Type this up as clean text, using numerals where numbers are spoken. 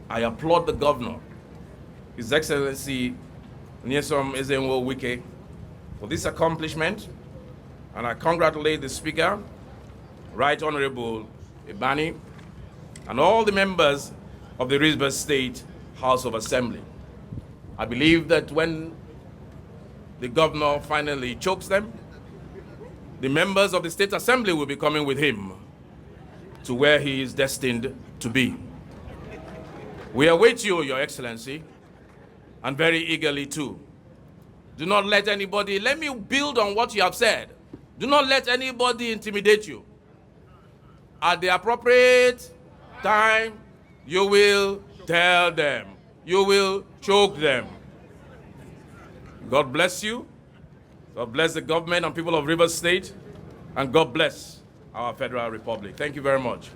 I applaud the governor, His Excellency Nyesom Ezenwo Wike, for this accomplishment, and I congratulate the Speaker, Right Honorable Ibani, and all the members of the Rivers State House of Assembly. I believe that when the governor finally chokes them, the members of the State Assembly will be coming with him to where he is destined to be. We await you, Your Excellency, and very eagerly too. Do not let anybody, let me build on what you have said. Do not let anybody intimidate you. At the appropriate time, you will tell them. You will choke them. God bless you. God bless the government and people of Rivers State. And God bless our Federal Republic. Thank you very much.